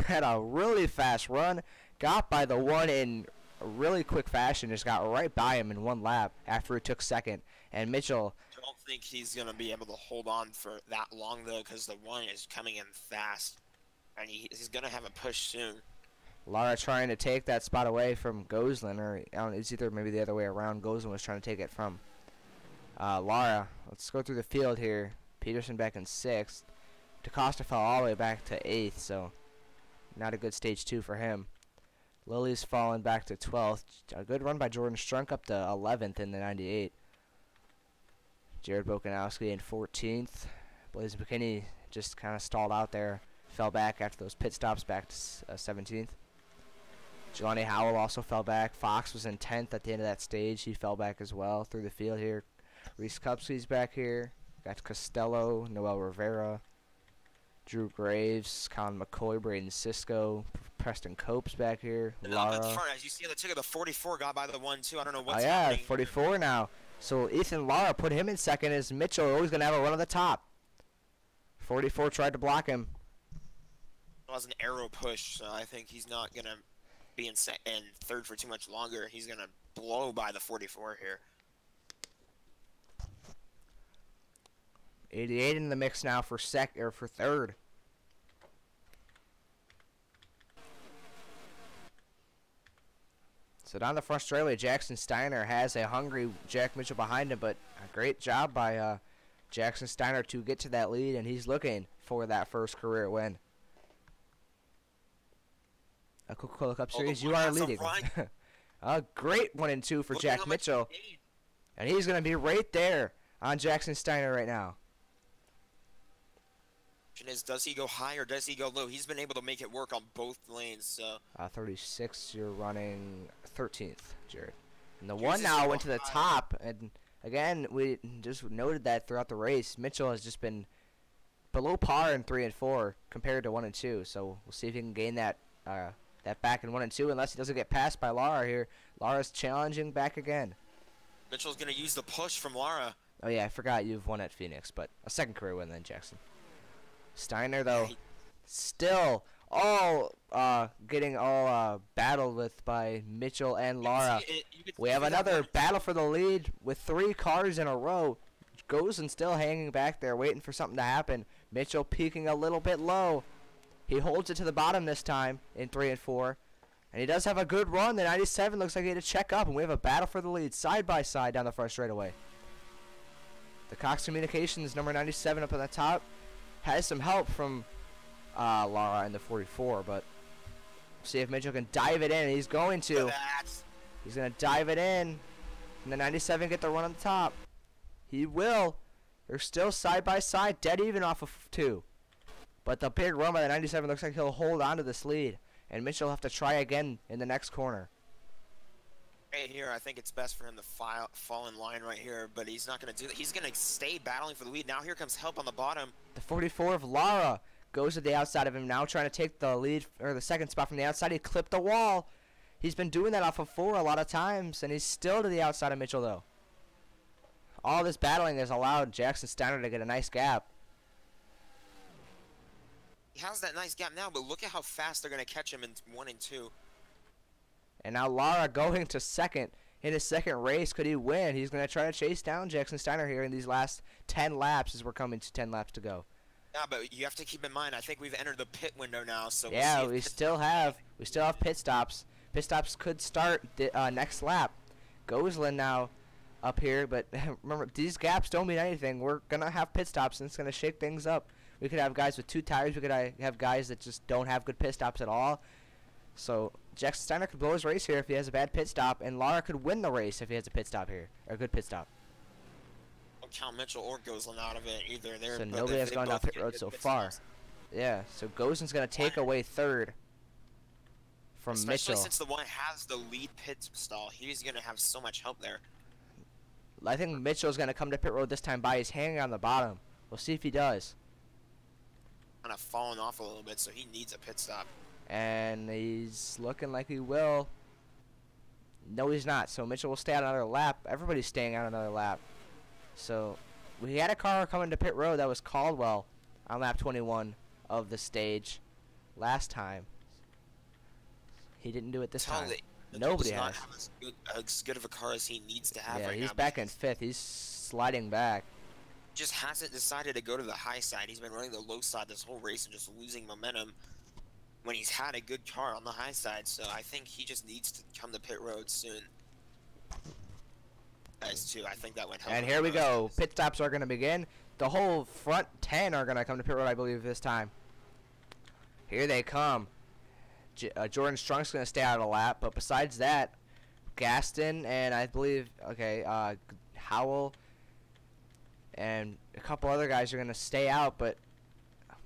A: had a really fast run, got by the one in a really quick fashion, just got right by him in one lap after he took second. And Mitchell,
B: I don't think he's going to be able to hold on for that long, though, because the one is coming in fast. And he's going to have a push soon.
A: Lara trying to take that spot away from Gosling, or I don't know, it's either maybe the other way around. Gosling was trying to take it from Lara. Let's go through the field here. Peterson back in 6th. DaCosta fell all the way back to 8th, so not a good stage 2 for him. Lily's fallen back to 12th. A good run by Jordan Strunk up to 11th in the 98. Jared Bokanowski in 14th. Blaze McKinney just kind of stalled out there. Fell back after those pit stops back to 17th. Jelani Howell also fell back. Fox was in 10th at the end of that stage. He fell back as well through the field here. Reese Kupski's back here. Got Costello, Noel Rivera, Drew Graves, Colin McCoy, Braden Sisko, Preston Copes back here. Lara.
B: Front, as you see on the ticket, the 44 got by the 1-2. I don't know what's
A: oh yeah,
B: happening.
A: 44 now. So Ethan Lara put him in second as Mitchell always going to have a run at the top. 44 tried to block him.
B: It was an arrow push, so I think he's not going to be in third for too much longer. He's going to blow by the 44 here.
A: 88 in the mix now for third. So down the front straightaway, Jackson Steiner has a hungry Jack Mitchell behind him, but a great job by Jackson Steiner to get to that lead, and he's looking for that first career win. A Coca-Cola Cup Series, you are leading. A great 1 and 2 for Jack Mitchell, and he's going to be right there on Jackson Steiner right now.
B: Is, does he go high or does he go low? He's been able to make it work on both lanes. So
A: 36, you're running 13th, Jared. And the one now went to the top, and again, we just noted that throughout the race, Mitchell has just been below par in 3 and 4 compared to 1 and 2. So we'll see if he can gain that back in 1 and 2, unless he doesn't get passed by Lara here. Lara's challenging back again.
B: Mitchell's going to use the push from Lara.
A: Oh yeah, I forgot you've won at Phoenix, but a second career win then, Jackson. Steiner, though, still all getting all battled with by Mitchell and Lara. We have another battle for the lead with 3 cars in a row. Gosen still hanging back there, waiting for something to happen. Mitchell peaking a little bit low. He holds it to the bottom this time in 3 and 4. And he does have a good run. The 97 looks like he had to check up, and we have a battle for the lead side by side down the front straightaway. The Cox Communications, number 97 up on the top, has some help from Lara in the 44, but see if Mitchell can dive it in. He's going to. He's going to dive it in. And the 97 get the run on the top. He will. They're still side by side, dead even off of 2. But the big run by the 97 looks like he'll hold on to this lead. And Mitchell will have to try again in the next corner.
B: Right here, I think it's best for him to fall in line right here, but he's not going to do that. He's going to stay battling for the lead. Now here comes help on the bottom.
A: The 44 of Lara goes to the outside of him now, trying to take the lead, or the second spot from the outside. He clipped the wall. He's been doing that off of 4 a lot of times, and he's still to the outside of Mitchell, though. All this battling has allowed Jackson Steiner to get a nice gap.
B: He has that nice gap now, but look at how fast they're going to catch him in 1 and 2.
A: And now Lara going to second in his second race. Could he win? He's going to try to chase down Jackson Steiner here in these last 10 laps as we're coming to 10 laps to go.
B: Yeah, but you have to keep in mind, I think we've entered the pit window now. So
A: yeah, we still have pit stops. Pit stops could start the next lap. Gosling now up here, but remember, these gaps don't mean anything. We're going to have pit stops, and it's going to shake things up. We could have guys with 2 tires. We could have guys that just don't have good pit stops at all. So Jackson Steiner could blow his race here if he has a bad pit stop, and Lara could win the race if he has a pit stop here, or a good pit stop.
B: Don't count Mitchell or Gosling out of it either.
A: So nobody has gone down pit road so far. Yeah, so Goslin's going to take away third from Mitchell.
B: Especially since the one has the lead pit stall. He's going to have so much help there.
A: I think Mitchell's going to come to pit road this time by his hanging on the bottom. We'll see if he does.
B: Kind of falling off a little bit, so he needs a pit stop.
A: And he's looking like he will. No, he's not. So Mitchell will stay out another lap. Everybody's staying out another lap. So we had a car coming to pit road. That was Caldwell. on lap 21 of the stage last time. He didn't do it this time. Nobody
B: does not
A: has.
B: have as good of a car as he needs to have
A: Yeah,
B: right now.
A: he's back in 5th. He's sliding back.
B: Just hasn't decided to go to the high side. He's been running the low side this whole race and just losing momentum when he's had a good car on the high side. So I think he just needs to come to pit road soon. Guys, too. I think that went hell.
A: And here we go. Pit stops are going to begin. The whole front 10 are going to come to pit road, I believe, this time. Here they come. Jordan Strunk's going to stay out of the lap, but besides that, Gaston and I believe, Howell and a couple other guys are going to stay out, but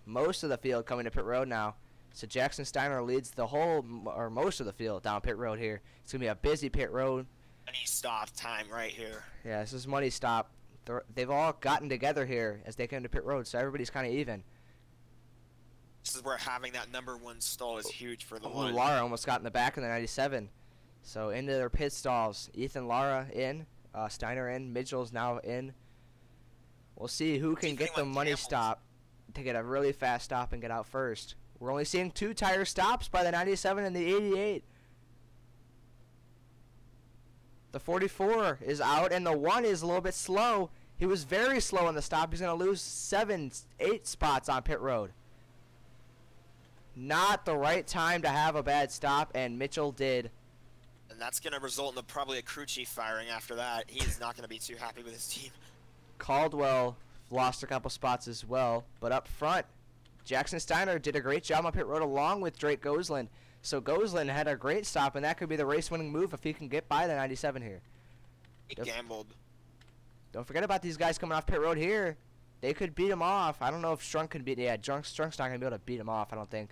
A: most of the field coming to pit road now. So Jackson Steiner leads the whole, or most of the field down pit road here. It's going to be a busy pit road.
B: Money stop time right here.
A: Yeah, this is money stop. They've all gotten together here as they come to pit road, so everybody's kind of even.
B: This is where having that #1 stall is huge for the one.
A: Lara almost got in the back of the 97. So into their pit stalls. Ethan Lara in. Steiner in. Mitchell's now in. We'll see who can get the money stop to get a really fast stop and get out first. We're only seeing 2 tire stops by the 97 and the 88. The 44 is out, and the 1 is a little bit slow. He was very slow on the stop. He's going to lose 7, 8 spots on pit road. Not the right time to have a bad stop, and Mitchell did.
B: And that's going to result in probably a crew chief firing after that. He is not going to be too happy with his team.
A: Caldwell lost a couple spots as well, but up front, Jackson Steiner did a great job on pit road along with Drake Gosland. So Gosland had a great stop, and that could be the race-winning move if he can get by the 97 here.
B: He gambled.
A: Don't forget about these guys coming off pit road here. They could beat him off. I don't know if Strunk can beat. Yeah, Strunk's not going to be able to beat him off, I don't think.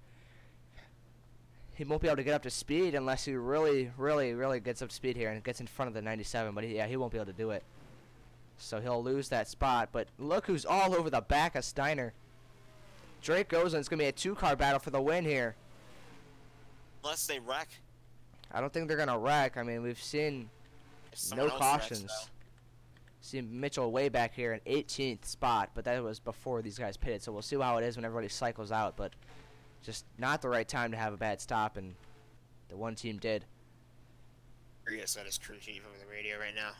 A: He won't be able to get up to speed unless he really, really, really gets up to speed here and gets in front of the 97. But he won't be able to do it. So he'll lose that spot. But look who's all over the back of Steiner. Drake Gosland's going to be a 2-car battle for the win here.
B: Unless they wreck.
A: I don't think they're going to wreck. I mean, we've seen no cautions. See Mitchell way back here in 18th spot, but that was before these guys pitted. So we'll see how it is when everybody cycles out. But just not the right time to have a bad stop, and the one team did.
B: Yes, that is crew chief over the radio right now.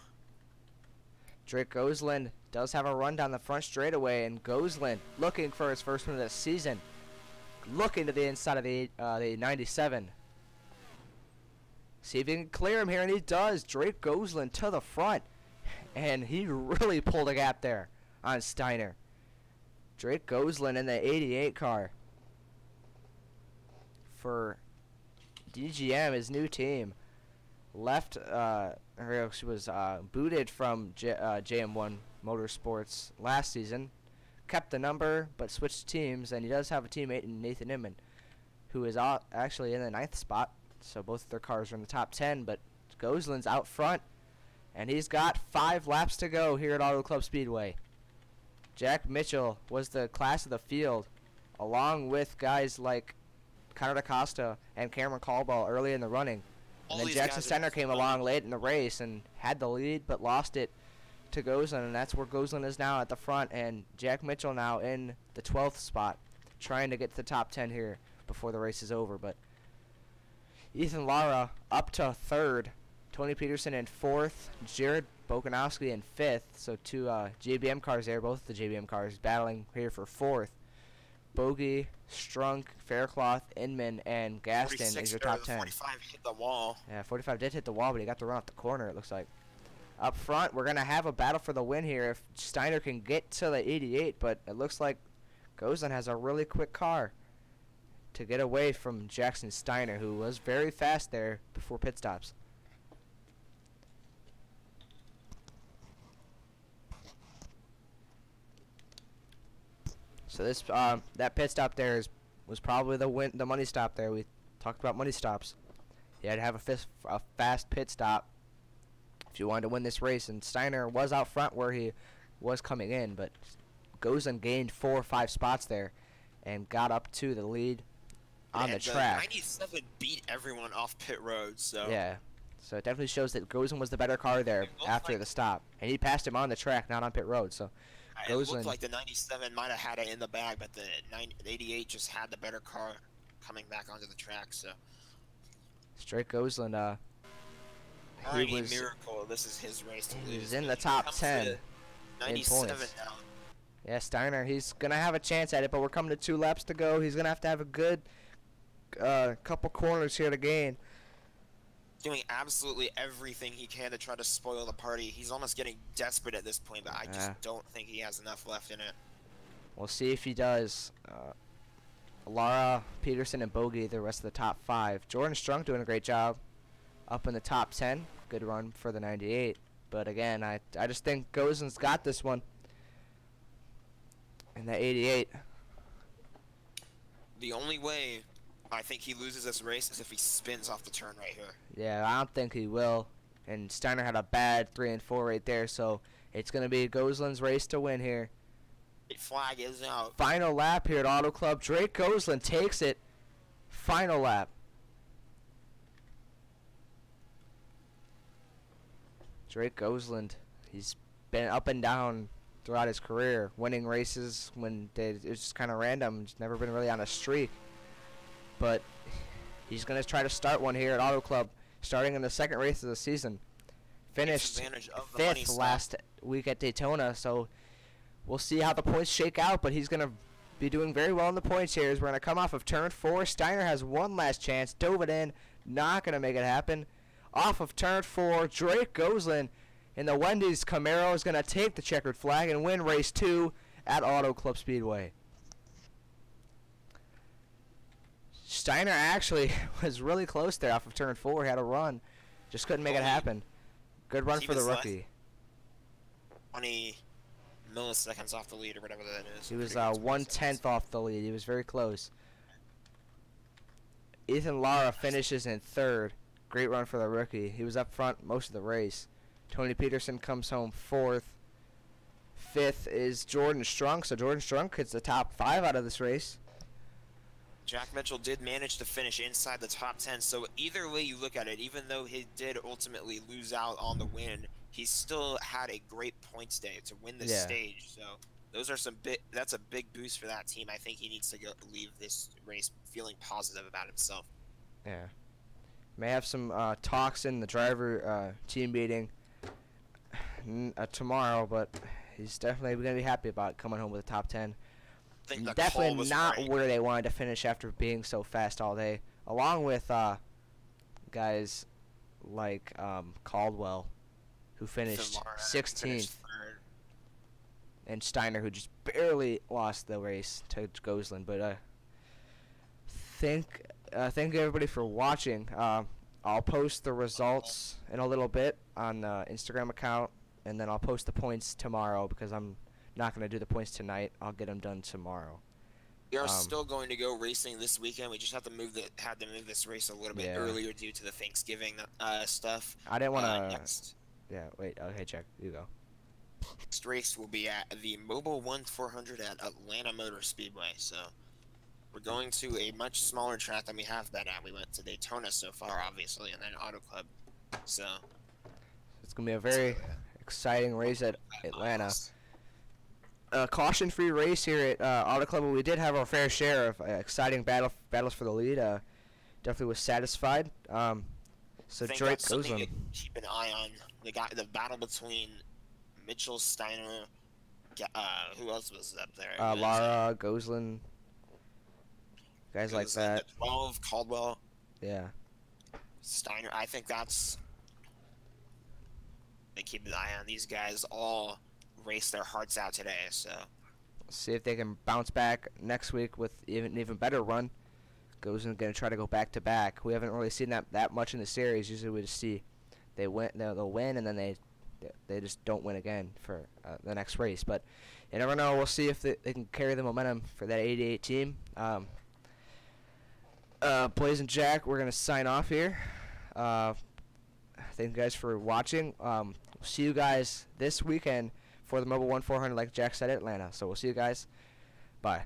A: Drake Gosland does have a run down the front straightaway, and Gosland looking for his first win of the season. Looking to the inside of the 97. See if he can clear him here, and he does. Drake Gosland to the front, and he really pulled a gap there on Steiner. Drake Gosland in the 88 car for DGM, his new team. Left, she was booted from JM1 Motorsports last season. Kept the number, but switched teams, and he does have a teammate in Nathan Inman, who is actually in the 9th spot. So both of their cars are in the top 10, but Gosland's out front, and he's got 5 laps to go here at Auto Club Speedway. Jack Mitchell was the class of the field, along with guys like Connor DaCosta and Cameron Caldwell early in the running. And then Jackson Steiner came along late in the race and had the lead, but lost it to Gosland, and that's where Gosland is now at the front, and Jack Mitchell now in the 12th spot, trying to get to the top 10 here before the race is over. But Ethan Lara up to 3rd, Tony Peterson in 4th, Jared Bokanowski in 5th, so 2 JBM cars there, both the JBM cars battling here for 4th. Bogey, Strunk, Faircloth, Inman, and Gaston is your top 10.
B: 45 hit the wall.
A: Yeah, 45 did hit the wall, but he got the run off the corner, it looks like. Up front, we're going to have a battle for the win here if Steiner can get to the 88, but it looks like Gosland has a really quick car to get away from Jackson Steiner, who was very fast there before pit stops. So this that pit stop there was probably the money stop there. We talked about money stops. You had to have a fast pit stop if you wanted to win this race, and Steiner was out front where he was coming in, but Gosland gained 4 or 5 spots there and got up to the lead on the track.
B: 97 beat everyone off pit road, so
A: yeah. So it definitely shows that Gosland was the better car there after the stop, and he passed him on the track, not on pit road. So
B: It looked
A: Gosling.
B: like the 97 might have had it in the bag, but the 88 just had the better car coming back onto the track. So,
A: Straight Gosling.
B: barring
A: He
B: a
A: was
B: miracle, this is his race to
A: he
B: lose.
A: was in
B: but
A: the
B: he
A: top
B: comes
A: 10
B: to
A: in
B: 97
A: points.
B: now.
A: Yeah, Steiner. He's gonna have a chance at it, but we're coming to 2 laps to go. He's gonna have a good couple corners here to gain.
B: Doing absolutely everything he can to try to spoil the party. He's almost getting desperate at this point, but I just don't think he has enough left in it.
A: We'll see if he does. Lara, Peterson, and Bogey, the rest of the top 5. Jordan Strunk doing a great job up in the top 10. Good run for the 98. But again, I just think Gosling's got this one. In the 88.
B: The only way I think he loses this race is if he spins off the turn right here.
A: Yeah, I don't think he will. And Steiner had a bad 3 and 4 right there, so it's going to be Gosling's race to win here.
B: The flag is out.
A: Final lap here at Auto Club. Drake Gosling takes it. Final lap. Drake Gosling, he's been up and down throughout his career, winning races when it's just kind of random. He's never been really on a streak. But he's going to try to start one here at Auto Club, starting in the 2nd race of the season. Finished
B: Advantage of the money
A: 5th
B: spot.
A: last week at Daytona, so we'll see how the points shake out, but he's going to be doing very well in the points here as we're going to come off of turn 4. Steiner has one last chance, dove it in, not going to make it happen. Off of turn 4, Drake Gosling in the Wendy's Camaro is going to take the checkered flag and win race 2 at Auto Club Speedway. Steiner actually was really close there off of turn 4. He had a run. Just couldn't make it happen. Good run
B: He
A: for the
B: was less-
A: rookie.
B: 20 milliseconds off the lead or whatever that is.
A: He was
B: Pretty good
A: 1/10 off the lead. He was very close. Ethan Lara finishes in 3rd. Great run for the rookie. He was up front most of the race. Tony Peterson comes home 4th. 5th is Jordan Strunk. So Jordan Strunk hits the top 5 out of this race.
B: Jack Mitchell did manage to finish inside the top 10, so either way you look at it, even though he did ultimately lose out on the win, he still had a great points day to win this stage. So those are that's a big boost for that team. I think he needs to leave this race feeling positive about himself.
A: Yeah. May have some talks in the driver team meeting tomorrow, but he's definitely going to be happy about coming home with a top 10.
B: I think the call
A: Definitely
B: was
A: not
B: right.
A: where they wanted to finish after being so fast all day, along with guys like Caldwell, who finished
B: Lamar
A: 16th,
B: finished third.
A: and Steiner, who just barely lost the race to Gosling. But thank you everybody for watching. I'll post the results in a little bit on the Instagram account, and then I'll post the points tomorrow because I'm not going to do the points tonight. I'll get them done tomorrow.
B: We are still going to go racing this weekend. We just have to move this race a little bit earlier due to the Thanksgiving stuff.
A: I didn't want to.
B: Next
A: Wait. Okay, check. You go.
B: next race will be at the Mobile 1400 at Atlanta Motor Speedway. So we're going to a much smaller track than we have been at. We went to Daytona so far, obviously, and then Auto Club. So
A: It's going to be a very exciting race at Atlanta. Caution-free race here at Auto Club. We did have our fair share of exciting battles for the lead. Definitely was satisfied. So
B: I think
A: Drake
B: that's something
A: Gosling.
B: to keep an eye on. The battle between Mitchell, Steiner, who else was up there?
A: Lara, Gosling, guys like
B: Gosling,
A: that.
B: the 12, Caldwell,
A: Yeah.
B: Steiner. I think that's. They keep an eye on these guys. All race their hearts out today. So
A: See if they can bounce back next week with an even better run. Gosling going to try to go back to back. We haven't really seen that much in the series. Usually we just see they'll win and then they just don't win again for the next race. But you never know. We'll see if they can carry the momentum for that 88 team. Blaze and Jack, we're going to sign off here. Thank you guys for watching. We'll see you guys this weekend for the Mobile 1400, like Jack said, at Atlanta. So we'll see you guys. Bye.